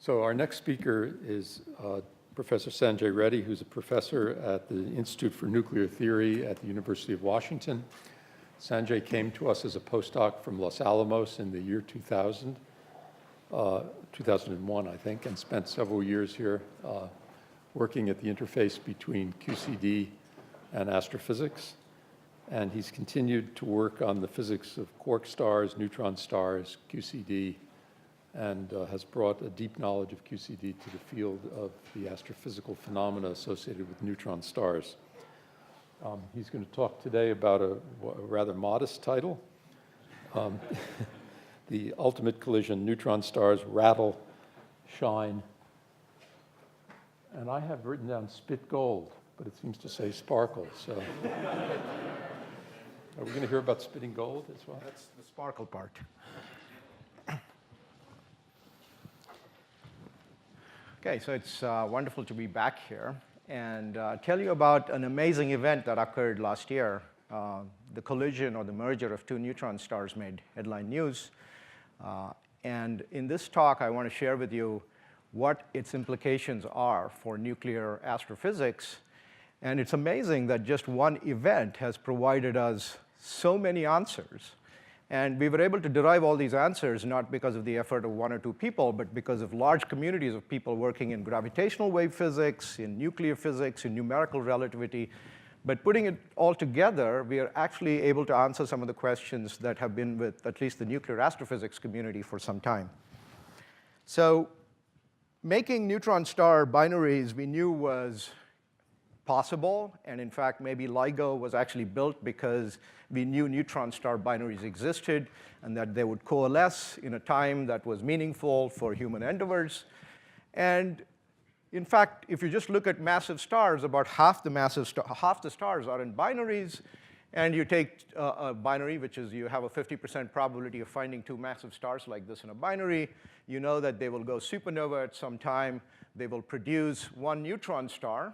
So our next speaker is Professor Sanjay Reddy, who's a professor at the Institute for Nuclear Theory at the University of Washington. Sanjay came to us as a postdoc from Los Alamos in the year 2001, I think, and spent several years here working at the interface between QCD and astrophysics. And he's continued to work on the physics of quark stars, neutron stars, QCD, and has brought a deep knowledge of QCD to the field of the astrophysical phenomena associated with neutron stars. He's going to talk today about a rather modest title, the ultimate collision, neutron stars rattle, shine. And I have written down spit gold, but it seems to say sparkle, so. Are we going to hear about spitting gold as well? That's the sparkle part. Okay, so it's wonderful to be back here and tell you about an amazing event that occurred last year. The collision or the merger of two neutron stars made headline news. And in this talk, I want to share with you what its implications are for nuclear astrophysics. And it's amazing that just one event has provided us so many answers. And we were able to derive all these answers not because of the effort of one or two people, but because of large communities of people working in gravitational wave physics, in nuclear physics, in numerical relativity. But putting it all together, we are actually able to answer some of the questions that have been with at least the nuclear astrophysics community for some time. So making neutron star binaries we knew was possible, and in fact, maybe LIGO was actually built because we knew neutron star binaries existed and that they would coalesce in a time that was meaningful for human endeavors. And in fact, if you just look at massive stars, about half the stars are in binaries, and you take a binary, which is you have a 50% probability of finding two massive stars like this in a binary. You know that they will go supernova at some time. They will produce one neutron star.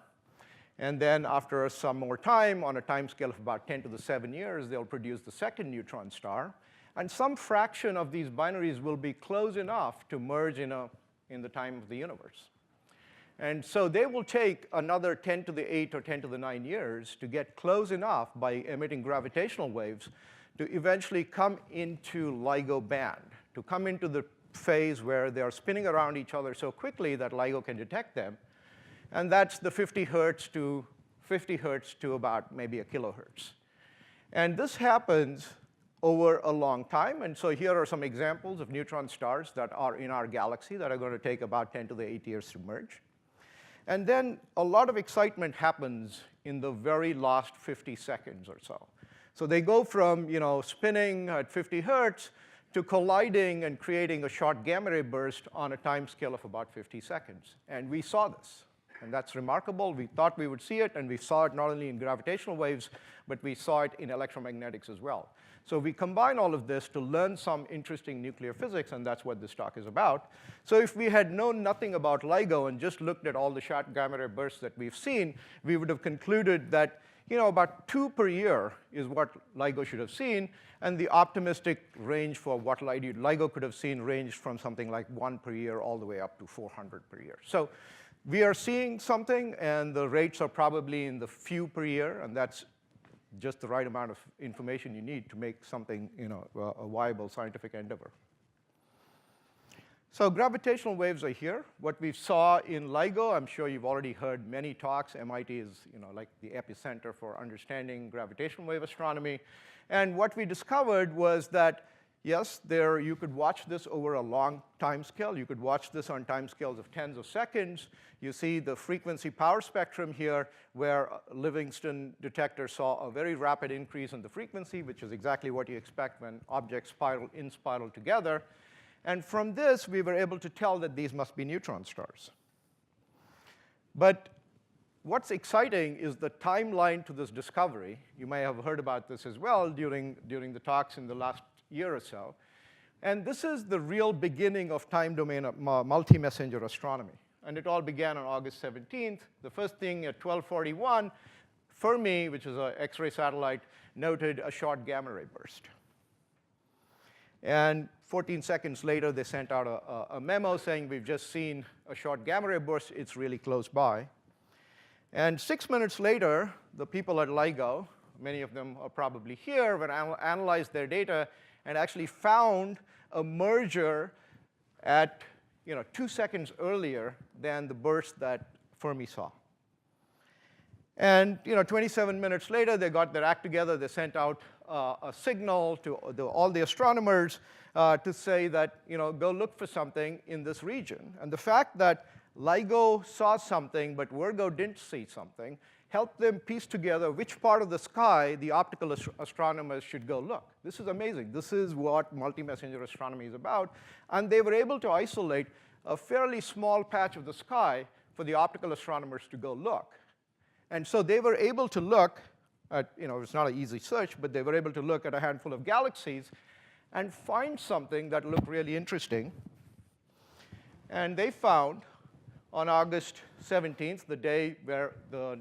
And then after some more time, on a time scale of about 10 to the 7 years, they'll produce the second neutron star. And some fraction of these binaries will be close enough to merge in the time of the universe. And so they will take another 10 to the 8 or 10 to the 9 years to get close enough by emitting gravitational waves to eventually come into LIGO band, to come into the phase where they are spinning around each other so quickly that LIGO can detect them. And that's the 50 hertz to about maybe a kilohertz. And this happens over a long time. And so here are some examples of neutron stars that are in our galaxy that are going to take about 10 to the 8 years to merge. And then a lot of excitement happens in the very last 50 seconds or so. So they go from spinning at 50 hertz to colliding and creating a short gamma ray burst on a time scale of about 50 seconds. And we saw this. And that's remarkable. We thought we would see it, and we saw it not only in gravitational waves, but we saw it in electromagnetics as well. So we combine all of this to learn some interesting nuclear physics, and that's what this talk is about. So if we had known nothing about LIGO and just looked at all the short gamma ray bursts that we've seen, we would have concluded that about 2 per year is what LIGO should have seen, and the optimistic range for what LIGO could have seen ranged from something like 1 per year all the way up to 400 per year. So we are seeing something, and the rates are probably in the few per year, and that's just the right amount of information you need to make something a viable scientific endeavor. So gravitational waves are here. What we saw in LIGO, I'm sure you've already heard many talks. MIT is like the epicenter for understanding gravitational wave astronomy. And what we discovered was that yes, you could watch this over a long time scale. You could watch this on time scales of tens of seconds. You see the frequency power spectrum here, where Livingston detector saw a very rapid increase in the frequency, which is exactly what you expect when objects spiral together. And from this, we were able to tell that these must be neutron stars. But what's exciting is the timeline to this discovery. You may have heard about this as well during the talks in the last year or so. And this is the real beginning of time domain multi-messenger astronomy. And it all began on August 17th. The first thing at 1241, Fermi, which is an X-ray satellite, noted a short gamma ray burst. And 14 seconds later, they sent out a memo saying, we've just seen a short gamma ray burst. It's really close by. And 6 minutes later, the people at LIGO, many of them are probably here, but analyzed their data and actually found a merger at 2 seconds earlier than the burst that Fermi saw. And 27 minutes later, they got their act together. They sent out a signal to all the astronomers to say that, go look for something in this region. And the fact that LIGO saw something, but Virgo didn't see something, helped them piece together which part of the sky the optical astronomers should go look. This is amazing. This is what multi-messenger astronomy is about. And they were able to isolate a fairly small patch of the sky for the optical astronomers to go look. And so they were able to look at, it's not an easy search, but they were able to look at a handful of galaxies and find something that looked really interesting. And they found on August 17th, the day where the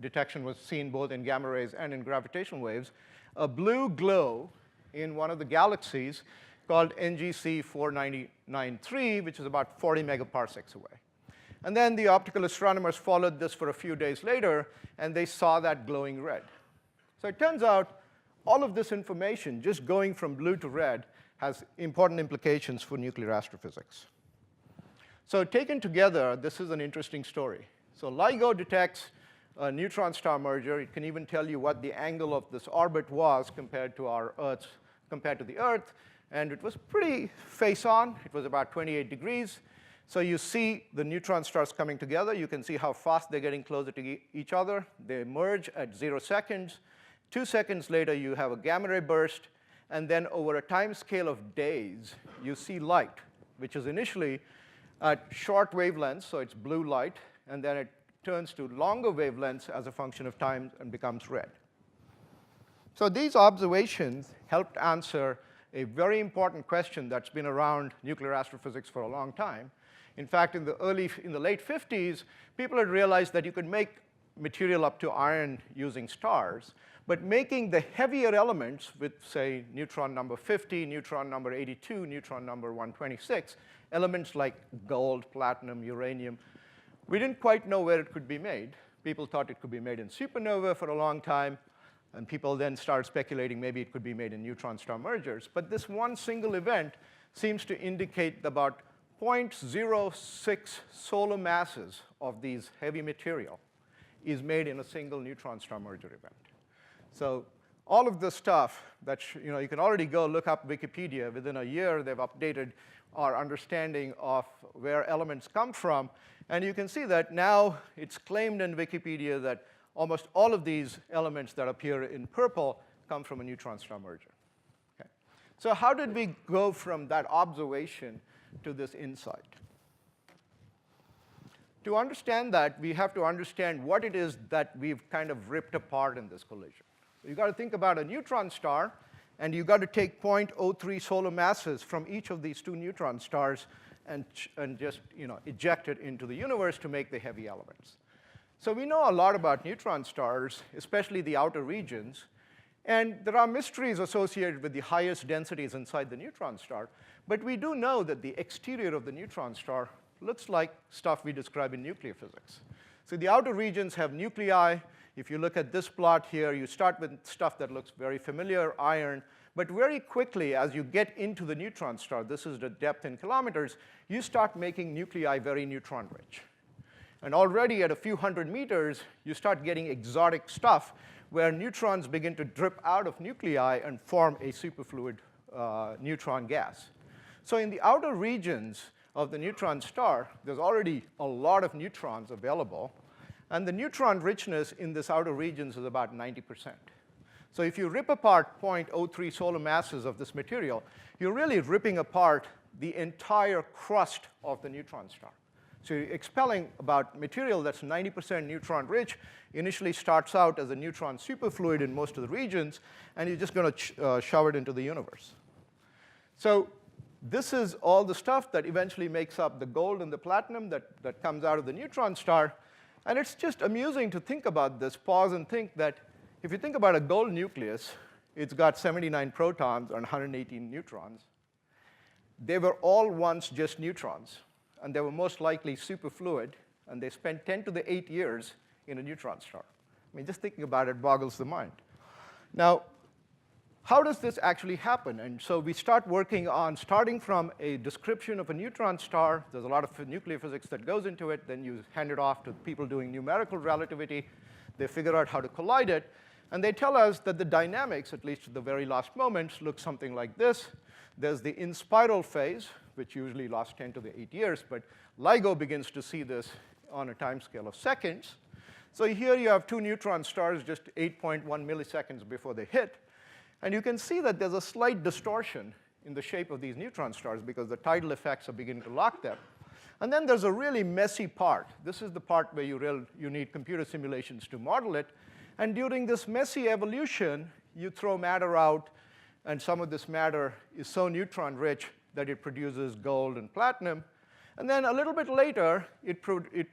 detection was seen both in gamma rays and in gravitational waves, a blue glow in one of the galaxies called NGC 4993, which is about 40 megaparsecs away. And then the optical astronomers followed this for a few days later, and they saw that glowing red. So it turns out all of this information, just going from blue to red, has important implications for nuclear astrophysics. So taken together, this is an interesting story. So LIGO detects a neutron star merger. It can even tell you what the angle of this orbit was compared to the Earth. And it was pretty face-on. It was about 28 degrees. So you see the neutron stars coming together. You can see how fast they're getting closer to each other. They merge at 0 seconds. 2 seconds later, you have a gamma ray burst. And then over a time scale of days, you see light, which is initially at short wavelengths, so it's blue light. And then it turns to longer wavelengths as a function of time and becomes red. So these observations helped answer a very important question that's been around nuclear astrophysics for a long time. In fact, in the late 50s, people had realized that you could make material up to iron using stars, but making the heavier elements with, say, neutron number 50, neutron number 82, neutron number 126, elements like gold, platinum, uranium, we didn't quite know where it could be made. People thought it could be made in supernova for a long time, and people then started speculating maybe it could be made in neutron star mergers. But this one single event seems to indicate about 0.06 solar masses of these heavy material is made in a single neutron star merger event. So all of this stuff that you can already go look up Wikipedia. Within a year, they've updated our understanding of where elements come from. And you can see that now it's claimed in Wikipedia that almost all of these elements that appear in purple come from a neutron star merger. Okay. So how did we go from that observation to this insight? To understand that, we have to understand what it is that we've kind of ripped apart in this collision. You've got to think about a neutron star, and you've got to take 0.03 solar masses from each of these two neutron stars and just eject it into the universe to make the heavy elements. So we know a lot about neutron stars, especially the outer regions. And there are mysteries associated with the highest densities inside the neutron star. But we do know that the exterior of the neutron star looks like stuff we describe in nuclear physics. So the outer regions have nuclei. If you look at this plot here, you start with stuff that looks very familiar, iron. But very quickly, as you get into the neutron star, this is the depth in kilometers, you start making nuclei very neutron-rich. And already at a few hundred meters, you start getting exotic stuff where neutrons begin to drip out of nuclei and form a superfluid neutron gas. So in the outer regions of the neutron star, there's already a lot of neutrons available. And the neutron richness in this outer regions is about 90%. So if you rip apart 0.03 solar masses of this material, you're really ripping apart the entire crust of the neutron star. So you're expelling about material that's 90% neutron rich, initially starts out as a neutron superfluid in most of the regions, and you're just going to shove it into the universe. So this is all the stuff that eventually makes up the gold and the platinum that comes out of the neutron star. And it's just amusing to think about this, pause and think that if you think about a gold nucleus, it's got 79 protons and 118 neutrons. they were all once just neutrons, and they were most likely superfluid, and they spent 10 to the 8 years in a neutron star. I mean, just thinking about it boggles the mind. Now, how does this actually happen? And so we start working on starting from a description of a neutron star. There's a lot of nuclear physics that goes into it. Then you hand it off to people doing numerical relativity. They figure out how to collide it. And they tell us that the dynamics, at least at the very last moments, look something like this. There's the in-spiral phase, which usually lasts 10 to the 8 years. But LIGO begins to see this on a time scale of seconds. So here you have two neutron stars just 8.1 milliseconds before they hit. And you can see that there's a slight distortion in the shape of these neutron stars because the tidal effects are beginning to lock them. And then there's a really messy part. This is the part where you need computer simulations to model it. And during this messy evolution, you throw matter out, and some of this matter is so neutron-rich that it produces gold and platinum. And then a little bit later, it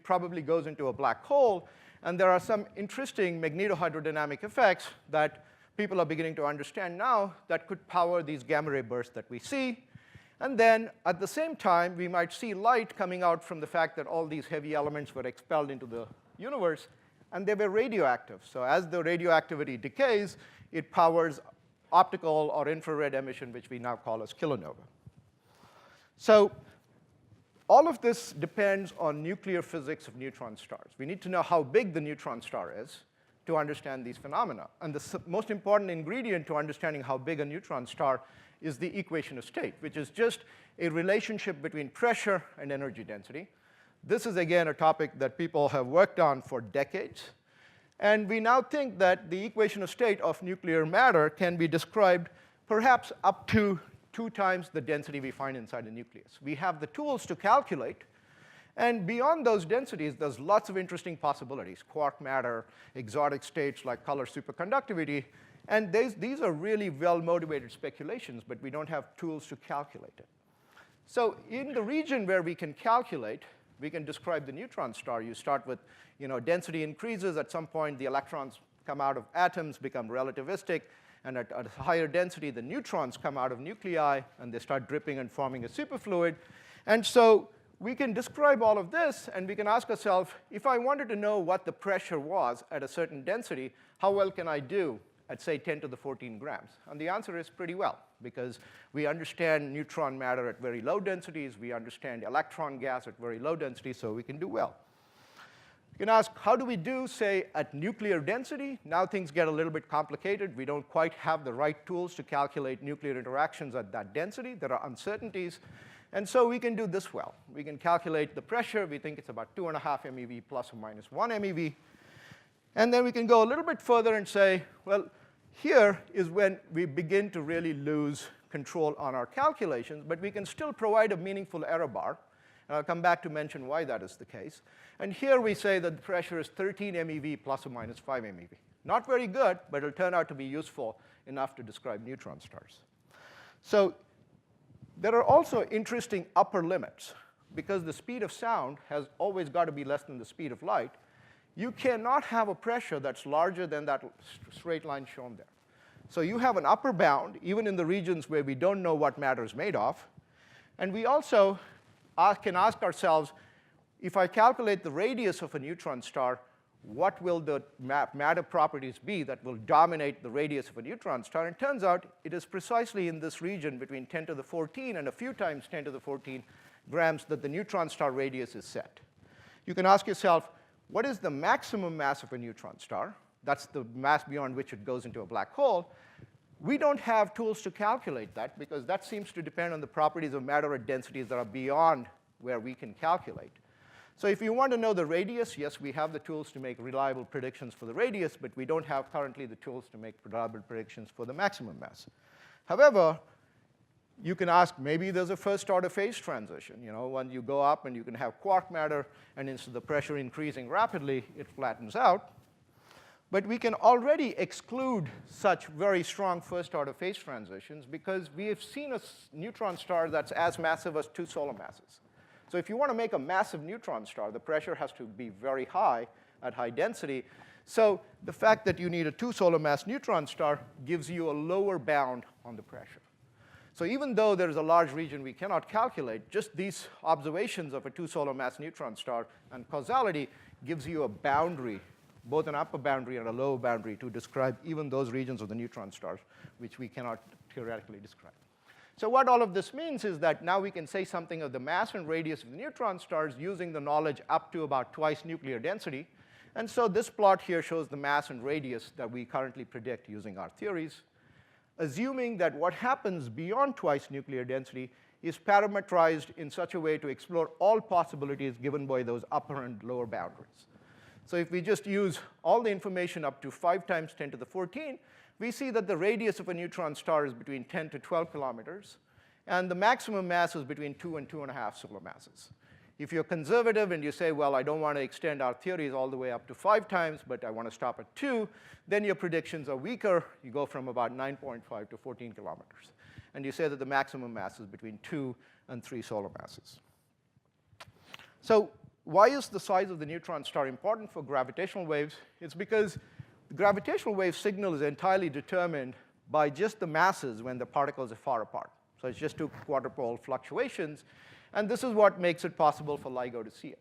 probably goes into a black hole. And there are some interesting magnetohydrodynamic effects that people are beginning to understand now that could power these gamma ray bursts that we see. And then, at the same time, we might see light coming out from the fact that all these heavy elements were expelled into the universe, and they were radioactive. So as the radioactivity decays, it powers optical or infrared emission, which we now call as kilonova. So all of this depends on nuclear physics of neutron stars. We need to know how big the neutron star is to understand these phenomena. And the most important ingredient to understanding how big a neutron star is the equation of state, which is just a relationship between pressure and energy density. This is, again, a topic that people have worked on for decades. And we now think that the equation of state of nuclear matter can be described perhaps up to 2 times the density we find inside a nucleus. We have the tools to calculate. And beyond those densities, there's lots of interesting possibilities: quark matter, exotic states like color superconductivity. And these are really well-motivated speculations, but we don't have tools to calculate it. So in the region where we can calculate, we can describe the neutron star. You start with, density increases. At some point, the electrons come out of atoms, become relativistic. And at a higher density, the neutrons come out of nuclei, and they start dripping and forming a superfluid. And so we can describe all of this, and we can ask ourselves, if I wanted to know what the pressure was at a certain density, how well can I do at, say, 10 to the 14 grams? And the answer is pretty well, because we understand neutron matter at very low densities. We understand electron gas at very low densities, so we can do well. You can ask, how do we do, say, at nuclear density? Now things get a little bit complicated. We don't quite have the right tools to calculate nuclear interactions at that density. There are uncertainties. And so we can do this well. We can calculate the pressure. We think it's about 2.5 MeV plus or minus 1 MeV. And then we can go a little bit further and say, well, here is when we begin to really lose control on our calculations, but we can still provide a meaningful error bar. And I'll come back to mention why that is the case. And here we say that the pressure is 13 MeV plus or minus 5 MeV. Not very good, but it'll turn out to be useful enough to describe neutron stars. So there are also interesting upper limits. Because the speed of sound has always got to be less than the speed of light, you cannot have a pressure that's larger than that straight line shown there. So you have an upper bound, even in the regions where we don't know what matter is made of. And we also can ask ourselves, if I calculate the radius of a neutron star, what will the matter properties be that will dominate the radius of a neutron star? And it turns out it is precisely in this region between 10 to the 14 and a few times 10 to the 14 grams that the neutron star radius is set. You can ask yourself, what is the maximum mass of a neutron star? That's the mass beyond which it goes into a black hole. We don't have tools to calculate that, because that seems to depend on the properties of matter at densities that are beyond where we can calculate. So if you want to know the radius, yes, we have the tools to make reliable predictions for the radius, but we don't have currently the tools to make reliable predictions for the maximum mass. However, you can ask, maybe there's a first-order phase transition. When you go up and you can have quark matter, and instead of the pressure increasing rapidly, it flattens out. But we can already exclude such very strong first-order phase transitions, because we have seen a neutron star that's as massive as 2 solar masses. So if you want to make a massive neutron star, the pressure has to be very high at high density. So the fact that you need a 2 solar mass neutron star gives you a lower bound on the pressure. So even though there is a large region we cannot calculate, just these observations of a 2 solar mass neutron star and causality gives you a boundary, both an upper boundary and a lower boundary, to describe even those regions of the neutron stars, which we cannot theoretically describe. So what all of this means is that now we can say something of the mass and radius of the neutron stars using the knowledge up to about twice nuclear density. And so this plot here shows the mass and radius that we currently predict using our theories, assuming that what happens beyond twice nuclear density is parametrized in such a way to explore all possibilities given by those upper and lower boundaries. So if we just use all the information up to 5 times 10 to the 14, we see that the radius of a neutron star is between 10 to 12 kilometers, and the maximum mass is between 2 and 2.5 solar masses. If you're conservative and you say, well, I don't want to extend our theories all the way up to 5 times, but I want to stop at 2, then your predictions are weaker. You go from about 9.5 to 14 kilometers. And you say that the maximum mass is between 2 and 3 solar masses. So why is the size of the neutron star important for gravitational waves? It's because the gravitational wave signal is entirely determined by just the masses when the particles are far apart. So it's just 2 quadrupole fluctuations. And this is what makes it possible for LIGO to see it.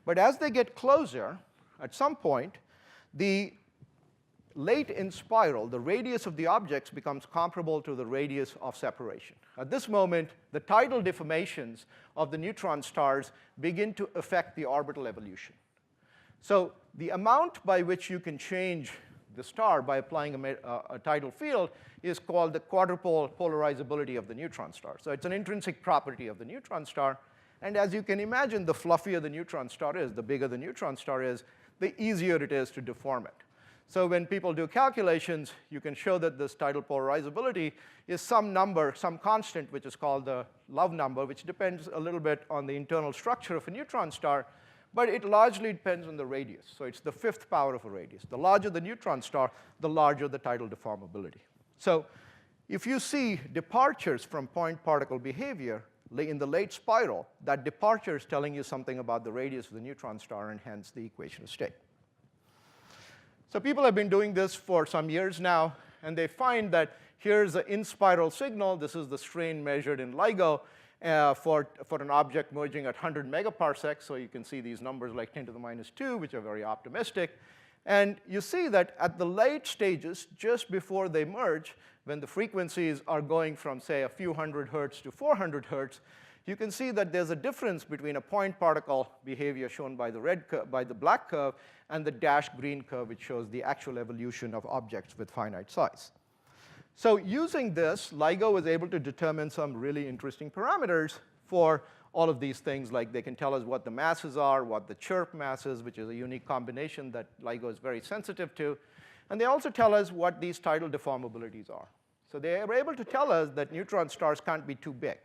But as they get closer, at some point, the late in spiral, the radius of the objects becomes comparable to the radius of separation. At this moment, the tidal deformations of the neutron stars begin to affect the orbital evolution. So the amount by which you can change the star by applying a tidal field is called the quadrupole polarizability of the neutron star. So it's an intrinsic property of the neutron star. And as you can imagine, the fluffier the neutron star is, the bigger the neutron star is, the easier it is to deform it. So when people do calculations, you can show that this tidal polarizability is some number, some constant, which is called the Love number, which depends a little bit on the internal structure of a neutron star. But it largely depends on the radius. So it's the 5th power of a radius. The larger the neutron star, the larger the tidal deformability. So if you see departures from point-particle behavior in the late spiral, that departure is telling you something about the radius of the neutron star and hence the equation of state. So people have been doing this for some years now, and they find that here's an in-spiral signal. This is the strain measured in LIGO. For an object merging at 100 megaparsecs, so you can see these numbers like 10 to the minus 2, which are very optimistic. And you see that at the late stages, just before they merge, when the frequencies are going from, say, a few hundred hertz to 400 hertz, you can see that there's a difference between a point-particle behavior shown by the black curve and the dashed green curve, which shows the actual evolution of objects with finite size. So using this, LIGO was able to determine some really interesting parameters for all of these things, like they can tell us what the masses are, what the chirp mass is, which is a unique combination that LIGO is very sensitive to. And they also tell us what these tidal deformabilities are. So they were able to tell us that neutron stars can't be too big.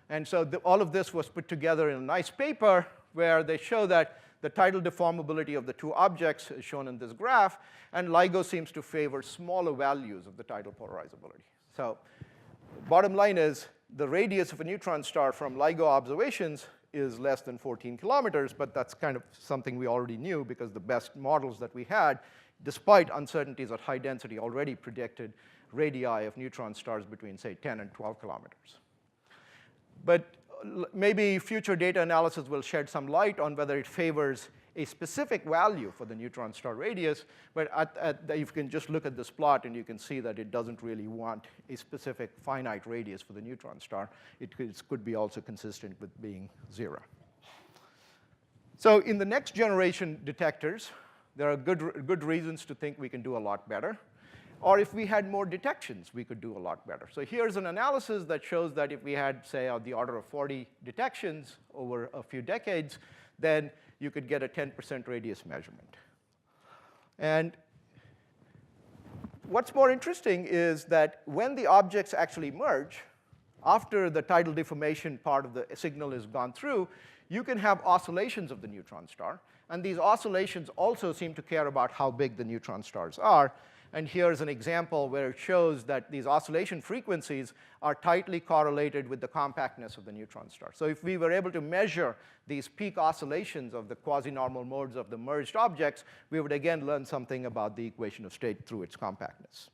And so all of this was put together in a nice paper where they show that the tidal deformability of the 2 objects is shown in this graph, and LIGO seems to favor smaller values of the tidal polarizability. So bottom line is the radius of a neutron star from LIGO observations is less than 14 kilometers, but that's kind of something we already knew because the best models that we had, despite uncertainties at high density, already predicted radii of neutron stars between, say, 10 and 12 kilometers. But maybe future data analysis will shed some light on whether it favors a specific value for the neutron star radius. But you can just look at this plot, and you can see that it doesn't really want a specific finite radius for the neutron star. It could be also consistent with being 0. So in the next generation detectors, there are good reasons to think we can do a lot better. Or if we had more detections, we could do a lot better. So here's an analysis that shows that if we had, say, on the order of 40 detections over a few decades, then you could get a 10% radius measurement. And what's more interesting is that when the objects actually merge, after the tidal deformation part of the signal is gone through, you can have oscillations of the neutron star. And these oscillations also seem to care about how big the neutron stars are. And here's an example where it shows that these oscillation frequencies are tightly correlated with the compactness of the neutron star. So if we were able to measure these peak oscillations of the quasi-normal modes of the merged objects, we would again learn something about the equation of state through its compactness.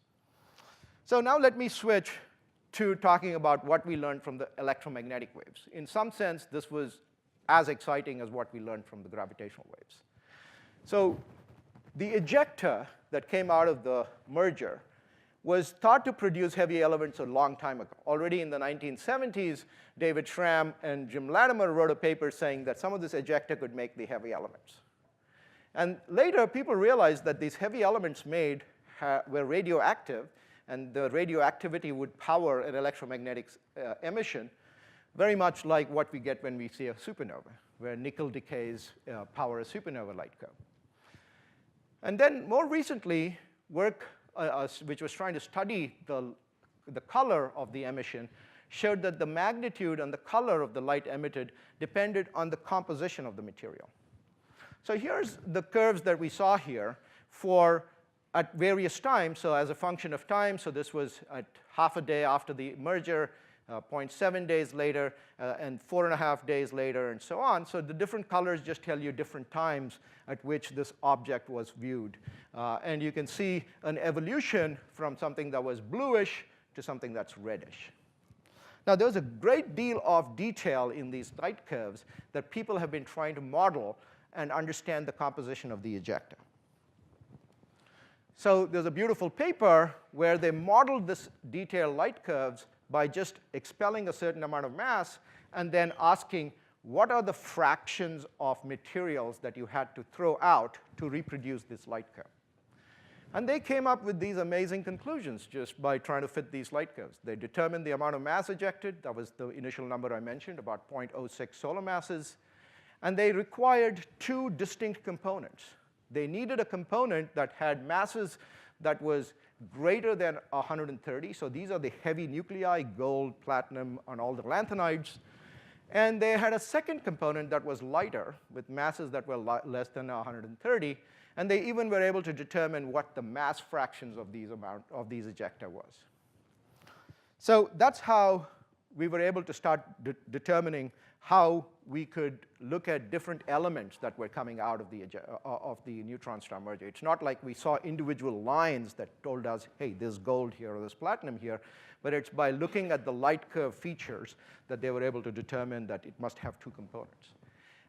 So now let me switch to talking about what we learned from the electromagnetic waves. In some sense, this was as exciting as what we learned from the gravitational waves. So the ejecta that came out of the merger was thought to produce heavy elements a long time ago. Already in the 1970s, David Schramm and Jim Latimer wrote a paper saying that some of this ejecta could make the heavy elements. And later, people realized that these heavy elements made were radioactive, and the radioactivity would power an electromagnetic emission, very much like what we get when we see a supernova, where nickel decays power a supernova light curve. And then more recently, work which was trying to study the color of the emission showed that the magnitude and the color of the light emitted depended on the composition of the material. So here's the curves that we saw here for at various times. So as a function of time, so this was at half a day after the merger, 0.7 days later, and 4.5 days later, and so on. So the different colors just tell you different times at which this object was viewed. And you can see an evolution from something that was bluish to something that's reddish. Now, there's a great deal of detail in these light curves that people have been trying to model and understand the composition of the ejecta. So there's a beautiful paper where they modeled this detailed light curves by just expelling a certain amount of mass and then asking what are the fractions of materials that you had to throw out to reproduce this light curve. And they came up with these amazing conclusions just by trying to fit these light curves. They determined the amount of mass ejected. That was the initial number I mentioned, about 0.06 solar masses. And they required two distinct components. They needed a component that had masses that was greater than 130. So these are the heavy nuclei, gold, platinum, and all the lanthanides. And they had a second component that was lighter, with masses that were less than 130. And they even were able to determine what the mass fractions of these ejecta was. So that's how we were able to start determining how we could look at different elements that were coming out of the neutron star merger. It's not like we saw individual lines that told us, hey, there's gold here or there's platinum here, but it's by looking at the light curve features that they were able to determine that it must have two components.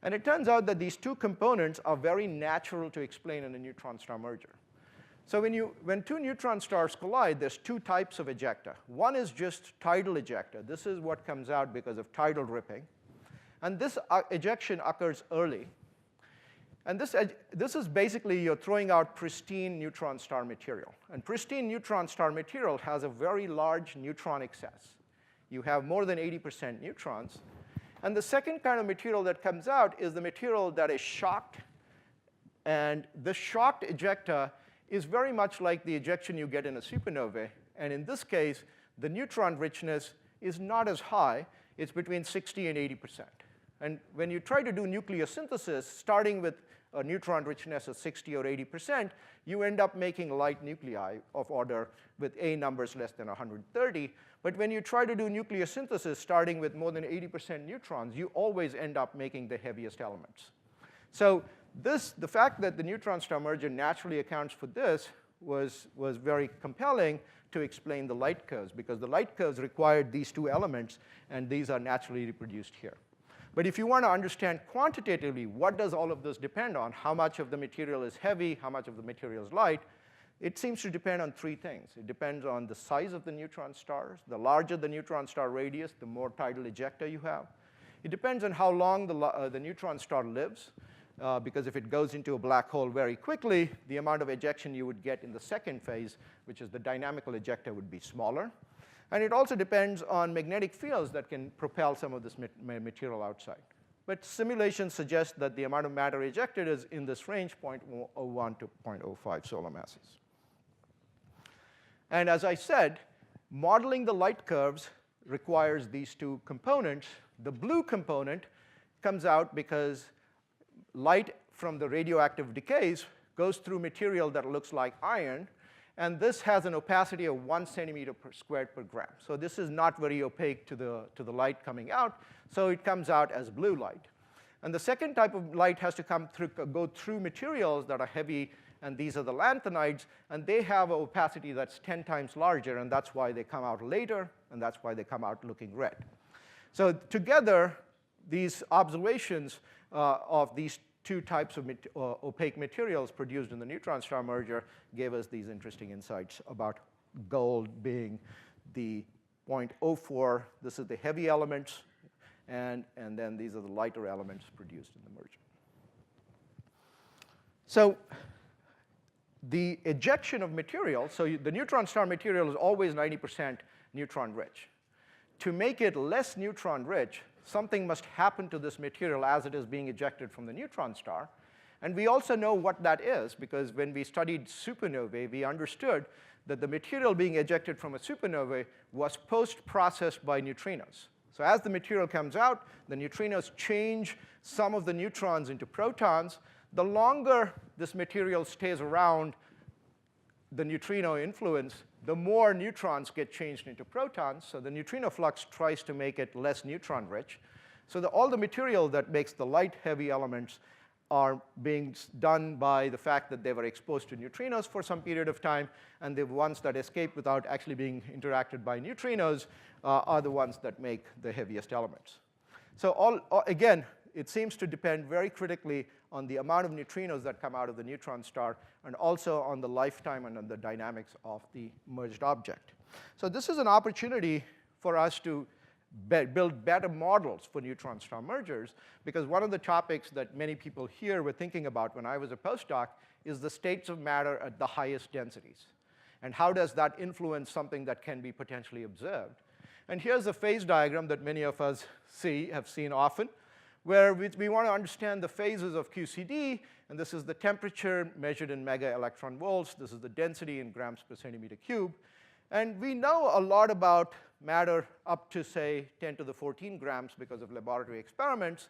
And it turns out that these two components are very natural to explain in a neutron star merger. So when two neutron stars collide, there's two types of ejecta. One is just tidal ejecta. This is what comes out because of tidal ripping. And this ejection occurs early. And this is basically you're throwing out pristine neutron star material. And pristine neutron star material has a very large neutron excess. You have more than 80% neutrons. And the second kind of material that comes out is the material that is shocked. And the shocked ejecta is very much like the ejection you get in a supernova. And in this case, the neutron richness is not as high. It's between 60 and 80%. And when you try to do nucleosynthesis, starting with a neutron richness of 60 or 80%, you end up making light nuclei of order with A numbers less than 130. But when you try to do nucleosynthesis starting with more than 80% neutrons, you always end up making the heaviest elements. So the fact that the neutron star merger naturally accounts for this was very compelling to explain the light curves, because the light curves required these two elements, and these are naturally reproduced here. But if you want to understand quantitatively what does all of this depend on, how much of the material is heavy, how much of the material is light, it seems to depend on three things. It depends on the size of the neutron stars. The larger the neutron star radius, the more tidal ejecta you have. It depends on how long the neutron star lives, because if it goes into a black hole very quickly, the amount of ejection you would get in the second phase, which is the dynamical ejecta, would be smaller. And it also depends on magnetic fields that can propel some of this material outside. But simulations suggest that the amount of matter ejected is in this range, 0.01 to 0.05 solar masses. And as I said, modeling the light curves requires these two components. The blue component comes out because light from the radioactive decays goes through material that looks like iron. And this has an opacity of 1 centimeter per squared per gram. So this is not very opaque to the light coming out. So it comes out as blue light. And the second type of light has to go through materials that are heavy and these are the lanthanides, and they have an opacity that's 10 times larger, and that's why they come out later, and that's why they come out looking red. So together, these observations of these two types of opaque materials produced in the neutron star merger gave us these interesting insights about gold being the 0.04. This is the heavy elements, and then these are the lighter elements produced in the merger. So the ejection of material, so the neutron star material is always 90% neutron rich. To make it less neutron rich, something must happen to this material as it is being ejected from the neutron star. And we also know what that is, because when we studied supernovae, we understood that the material being ejected from a supernovae was post-processed by neutrinos. So as the material comes out, the neutrinos change some of the neutrons into protons. The longer this material stays around the neutrino influence, the more neutrons get changed into protons. So the neutrino flux tries to make it less neutron rich. So all the material that makes the light heavy elements are being done by the fact that they were exposed to neutrinos for some period of time, and the ones that escape without actually being interacted by neutrinos are the ones that make the heaviest elements. So again, it seems to depend very critically on the amount of neutrinos that come out of the neutron star, and also on the lifetime and on the dynamics of the merged object. So this is an opportunity for us to build better models for neutron star mergers, because one of the topics that many people here were thinking about when I was a postdoc is the states of matter at the highest densities. And how does that influence something that can be potentially observed? And here's a phase diagram that many of us have seen often, where we want to understand the phases of QCD, and this is the temperature measured in mega electron volts. This is the density in grams per centimeter cube. And we know a lot about matter up to, say, 10 to the 14 grams because of laboratory experiments.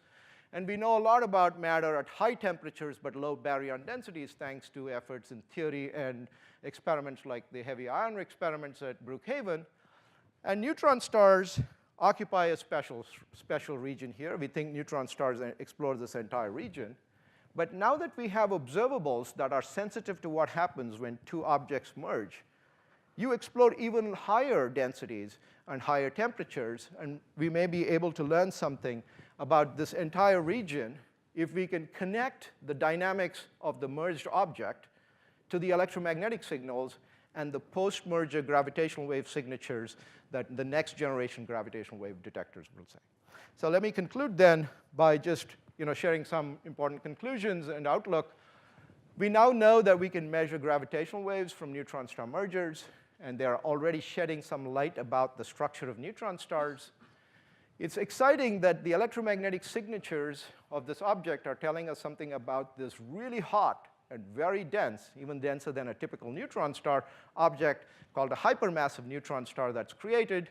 And we know a lot about matter at high temperatures but low baryon densities, thanks to efforts in theory and experiments like the heavy ion experiments at Brookhaven. And neutron stars occupy a special region here. We think neutron stars explore this entire region. But now that we have observables that are sensitive to what happens when two objects merge, you explore even higher densities and higher temperatures, and we may be able to learn something about this entire region if we can connect the dynamics of the merged object to the electromagnetic signals and the post-merger gravitational wave signatures that the next generation gravitational wave detectors will say. So let me conclude then by just sharing some important conclusions and outlook. We now know that we can measure gravitational waves from neutron star mergers, and they're already shedding some light about the structure of neutron stars. It's exciting that the electromagnetic signatures of this object are telling us something about this really hot and very dense, even denser than a typical neutron star object called a hypermassive neutron star that's created.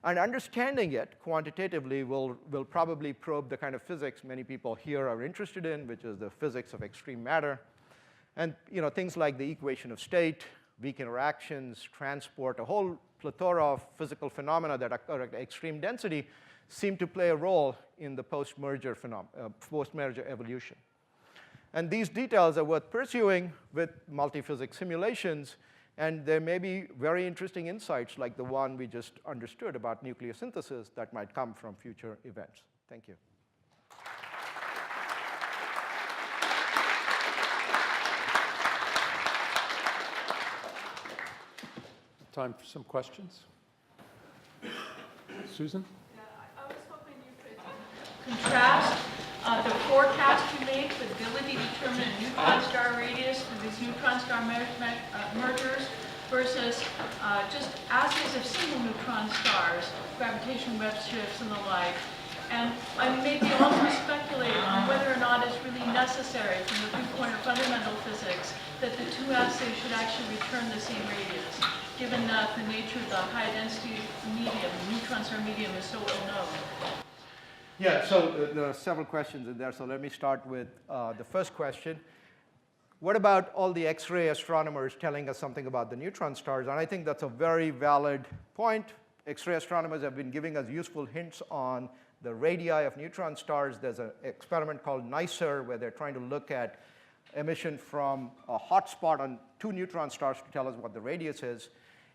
And understanding it quantitatively will probably probe the kind of physics many people here are interested in, which is the physics of extreme matter. And things like the equation of state, weak interactions, transport, a whole plethora of physical phenomena that occur at extreme density seem to play a role in the post-merger evolution. And these details are worth pursuing with multi-physics simulations, and there may be very interesting insights like the one we just understood about nucleosynthesis that might come from future events. Thank you. Time for some questions. Susan? Yeah, I was hoping you could contrast the forecast you make, the ability to determine a neutron star radius for these neutron star mergers versus just assays of single neutron stars, gravitational web shifts and the like. And maybe also speculate on whether or not it's really necessary from the viewpoint of fundamental physics that the two assays should actually return the same radius, given that the nature of the high-density medium, the neutron star medium, is so well known. Yeah, so there are several questions in there, so let me start with the first question. What about all the X-ray astronomers telling us something about the neutron stars? And I think that's a very valid point. X-ray astronomers have been giving us useful hints on the radii of neutron stars. There's an experiment called NICER where they're trying to look at emission from a hot spot on 2 neutron stars to tell us what the radius is.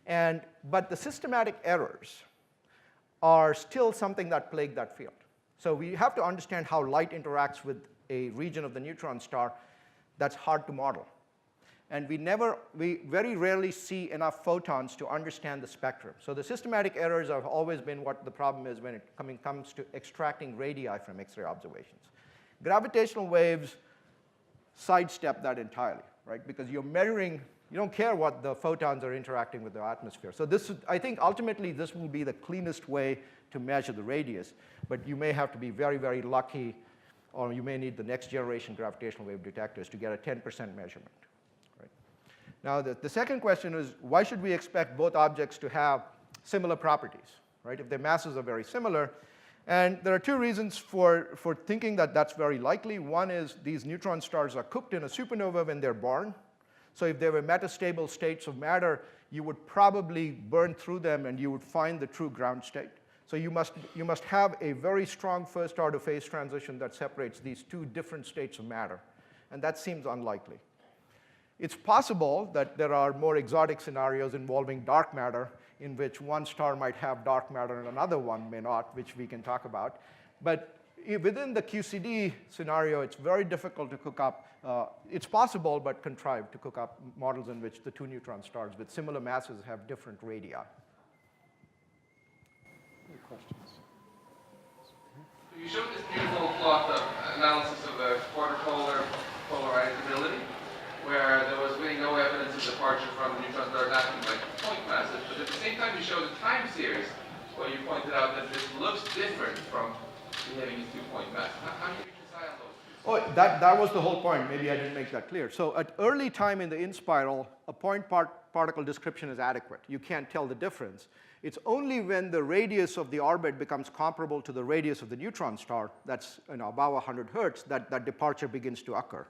But the systematic errors are still something that plague that field. So we have to understand how light interacts with a region of the neutron star that's hard to model. And we very rarely see enough photons to understand the spectrum. So the systematic errors have always been what the problem is when it comes to extracting radii from X-ray observations. Gravitational waves sidestep that entirely, right? Because you're measuring, you don't care what the photons are interacting with the atmosphere. So I think ultimately this will be the cleanest way to measure the radius, but you may have to be very, very lucky, or you may need the next generation gravitational wave detectors to get a 10% measurement. Right? Now, the second question is, why should we expect both objects to have similar properties, right? If their masses are very similar. And there are 2 reasons for thinking that that's very likely. One is these neutron stars are cooked in a supernova when they're born. So if they were metastable states of matter, you would probably burn through them and you would find the true ground state. So you must have a very strong first-order phase transition that separates these 2 different states of matter. And that seems unlikely. It's possible that there are more exotic scenarios involving dark matter in which one star might have dark matter and another one may not, which we can talk about. But within the QCD scenario, it's very difficult to cook up. It's possible, but contrived, to cook up models in which the 2 neutron stars with similar masses have different radii. Any questions? You showed this beautiful plot of analysis of the quarter-polar polarizability, where there was really no evidence of departure from the neutron stars acting like point masses, but at the same time you showed a time series where you pointed out that this looks different from behaving as 2-point masses. How do you reconcile those? Oh, that was the whole point. Maybe I didn't make that clear. So at early time in the in-spiral, a point particle description is adequate. You can't tell the difference. It's only when the radius of the orbit becomes comparable to the radius of the neutron star, that's above 100 hertz, that departure begins to occur.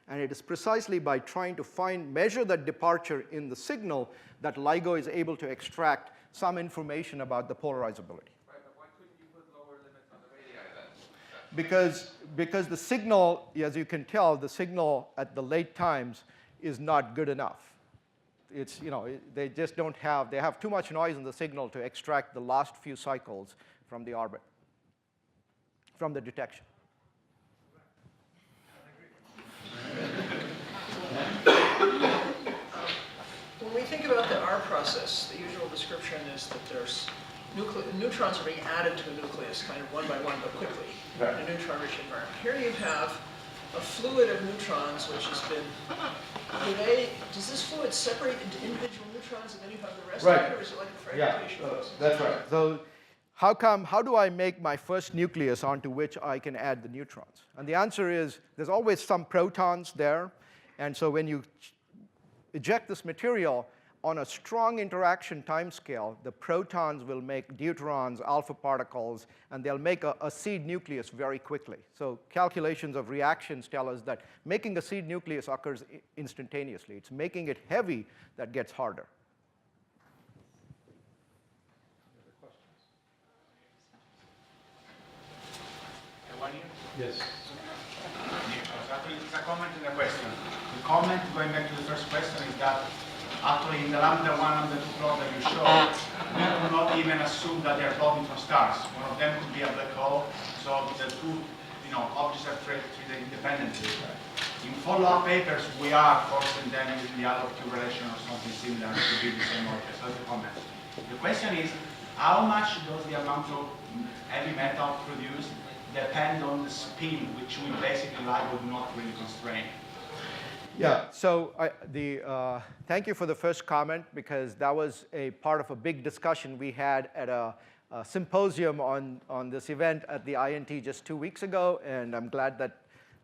And it is precisely by trying to measure that departure in the signal that LIGO is able to extract some information about the polarizability. Right, but why couldn't you put lower limits on the radii then? Because the signal, as you can tell, the signal at the late times is not good enough. It's, they just don't have, they have too much noise in the signal to extract the last few cycles from the orbit, from the detection. When we think about the R process, the usual description is that there's neutrons are being added to a nucleus kind of one by one, but quickly, in a neutron-rich environment. Here you have a fluid of neutrons which has been, does this fluid separate into individual neutrons and then you have the rest of it, or is it like a fragmentation process? That's right. So how do I make my first nucleus onto which I can add the neutrons? And the answer is there's always some protons there. And so when you eject this material on a strong interaction timescale, the protons will make deuterons, alpha particles, and they'll make a seed nucleus very quickly. So calculations of reactions tell us that making a seed nucleus occurs instantaneously. It's making it heavy that gets harder. Yes. Actually, it's a comment and a question. The comment, going back to the first question, is that actually in the lambda 1 and the 2 plot that you showed, we do not even assume that they are plotting from stars. One of them could be a black hole, so the two objects are treated independently. In follow-up papers, we are forcing them using the Adolf-Q relation or something similar to be the same object. So that's the comment. The question is, how much does the amount of heavy metal produced depend on the spin, which we basically LIGO do not really constrain? Yeah, so thank you for the first comment, because that was a part of a big discussion we had at a symposium on this event at the INT just 2 weeks ago, and I'm glad that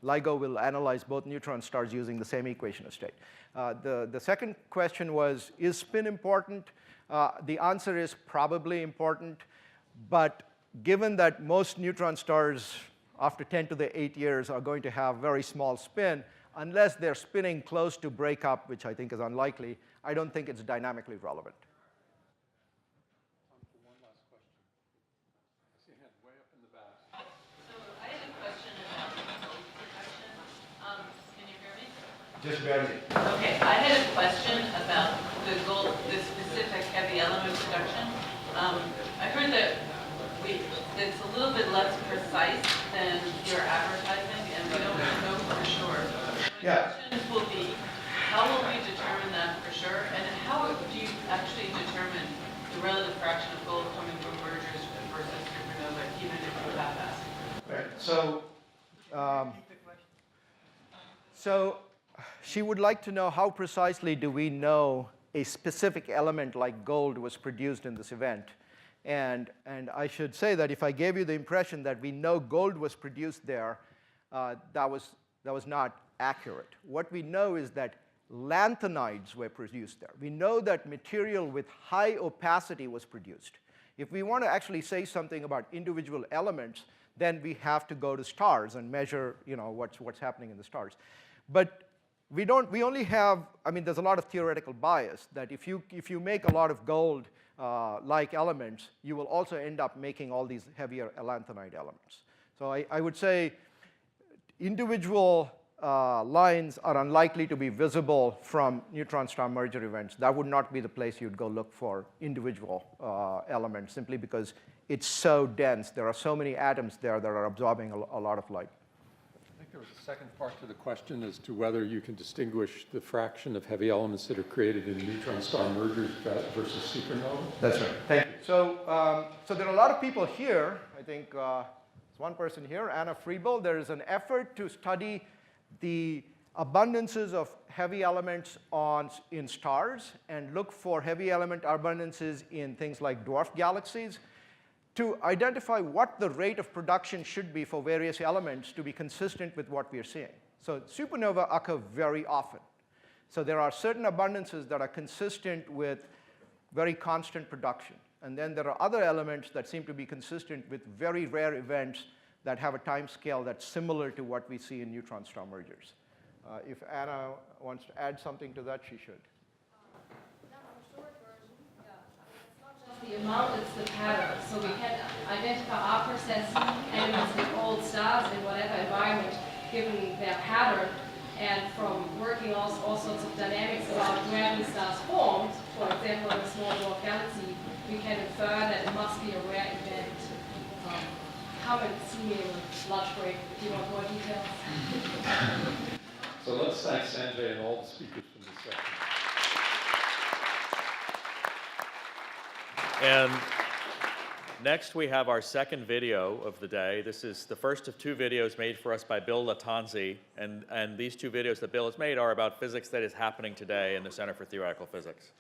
LIGO will analyze both neutron stars using the same equation of state. The second question was, is spin important? The answer is probably important, but given that most neutron stars after 10 to the 8 years are going to have very small spin, unless they're spinning close to breakup, which I think is unlikely, I don't think it's dynamically relevant. Time for one last question. I see a hand way up in the back. So I had a question about signal detection. Can you hear me? Just barely. Okay, I had a question about the specific heavy element production. I heard that it's a little bit less precise than your advertising, and we don't know for sure. Yeah. The question will be, how will we determine that for sure, and how do you actually determine the relative fraction of gold coming from mergers versus supernova, even if you have that? Right. So she would like to know how precisely do we know a specific element like gold was produced in this event. And I should say that if I gave you the impression that we know gold was produced there, that was not accurate. What we know is that lanthanides were produced there. We know that material with high opacity was produced. If we want to actually say something about individual elements, then we have to go to stars and measure, what's happening in the stars. But we only have, there's a lot of theoretical bias that if you make a lot of gold like elements, you will also end up making all these heavier lanthanide elements. So I would say individual lines are unlikely to be visible from neutron star merger events. That would not be the place you'd go look for individual elements, simply because it's so dense. There are so many atoms there that are absorbing a lot of light. I think there was a second part to the question as to whether you can distinguish the fraction of heavy elements that are created in neutron star mergers versus supernova. That's right. Thank you. So there are a lot of people here. I think there's one person here, Anna Friebel. There is an effort to study the abundances of heavy elements in stars and look for heavy element abundances in things like dwarf galaxies to identify what the rate of production should be for various elements to be consistent with what we are seeing. So supernova occur very often. So there are certain abundances that are consistent with very constant production. And then there are other elements that seem to be consistent with very rare events that have a time scale that's similar to what we see in neutron star mergers. If Anna wants to add something to that, she should. The amount, it's the pattern. So we can identify our process elements in old stars in whatever environment, given their pattern. And from working all sorts of dynamics about where these stars formed, for example, in a small dwarf galaxy, we can infer that it must be a rare event. Come and see me in lunch break if you want more details. So let's thank Sanjay and all the speakers from this section. And next we have our second video of the day. This is the first of two videos made for us by Bill Latanzi. And these two videos that Bill has made are about physics that is happening today in the Center for Theoretical Physics.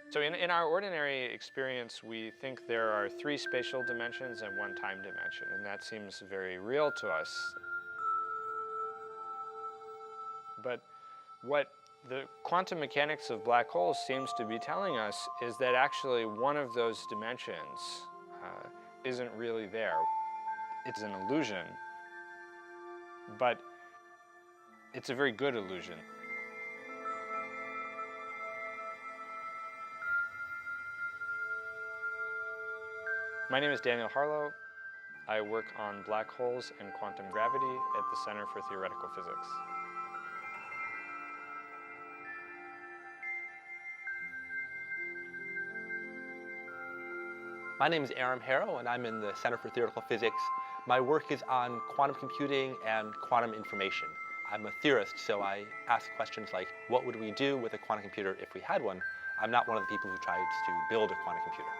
So in our ordinary experience, we think there are 3 spatial dimensions and 1 time dimension, and that seems very real to us. But what the quantum mechanics of black holes seems to be telling us is that actually one of those dimensions isn't really there. It's an illusion, but it's a very good illusion. My name is Daniel Harlow. I work on black holes and quantum gravity at the Center for Theoretical Physics. My name is Aram Harrow, and I'm in the Center for Theoretical Physics. My work is on quantum computing and quantum information. I'm a theorist, so I ask questions like, what would we do with a quantum computer if we had one? I'm not one of the people who tries to build a quantum computer.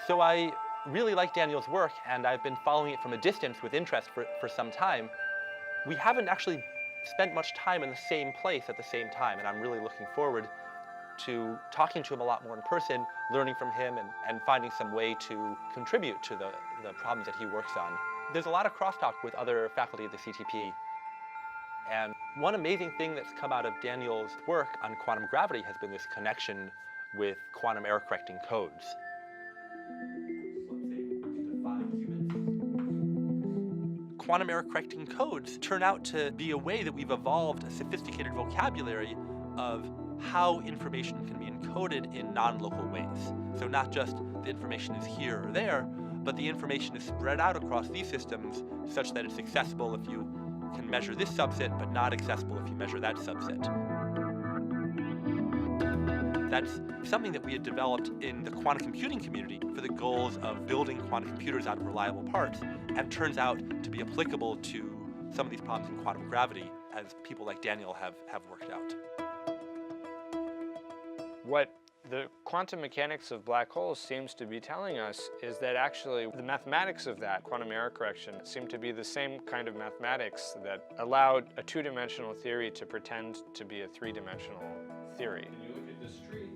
So I really like Daniel's work, and I've been following it from a distance with interest for some time. We haven't actually spent much time in the same place at the same time, and I'm really looking forward to talking to him a lot more in person, learning from him, and finding some way to contribute to the problems that he works on. There's a lot of crosstalk with other faculty at the CTP. And one amazing thing that's come out of Daniel's work on quantum gravity has been this connection with quantum error correcting codes. Quantum error correcting codes turn out to be a way that we've evolved a sophisticated vocabulary of how information can be encoded in non-local ways. So not just the information is here or there, but the information is spread out across these systems such that it's accessible if you can measure this subset, but not accessible if you measure that subset. That's something that we had developed in the quantum computing community for the goals of building quantum computers out of reliable parts, and turns out to be applicable to some of these problems in quantum gravity, as people like Daniel have worked out. What the quantum mechanics of black holes seems to be telling us is that actually the mathematics of that quantum error correction seem to be the same kind of mathematics that allowed a two-dimensional theory to pretend to be a three-dimensional theory. When you look at this tree,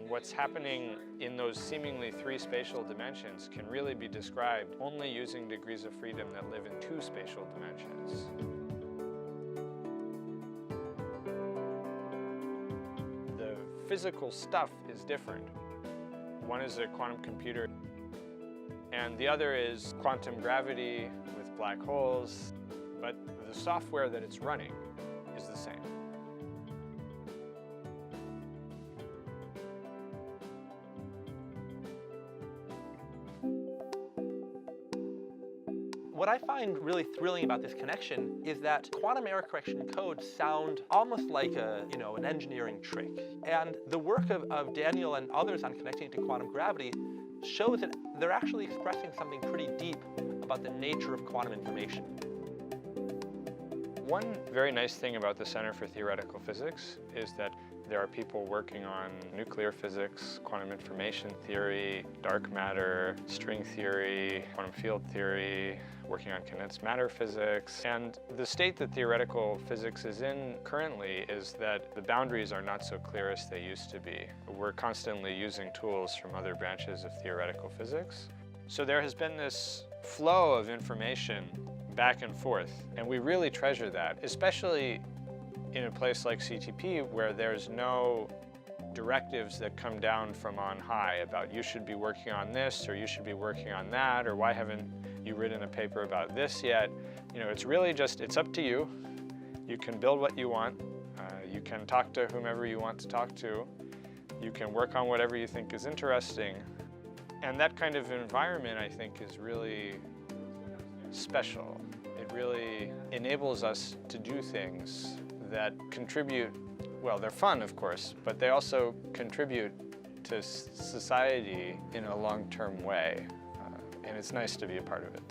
And what's happening in those seemingly three spatial dimensions can really be described only using degrees of freedom that live in two spatial dimensions. The physical stuff is different. One is a quantum computer, and the other is quantum gravity with black holes, but the software that it's running is the same. What I find really thrilling about this connection is that quantum error correction codes sound almost like an engineering trick. And the work of Daniel and others on connecting it to quantum gravity shows that they're actually expressing something pretty deep about the nature of quantum information. One very nice thing about the Center for Theoretical Physics is that there are people working on nuclear physics, quantum information theory, dark matter, string theory, quantum field theory, working on condensed matter physics. And the state that theoretical physics is in currently is that the boundaries are not so clear as they used to be. We're constantly using tools from other branches of theoretical physics. So there has been this flow of information back and forth, and we really treasure that, especially in a place like CTP where there's no directives that come down from on high about you should be working on this or you should be working on that, or why haven't you written a paper about this yet. You know, it's really just, it's up to you. You can build what you want. You can talk to whomever you want to talk to. You can work on whatever you think is interesting. And that kind of environment, I think, is really special. It really enables us to do things that contribute, well, they're fun, of course, but they also contribute to society in a long-term way. And it's nice to be a part of it.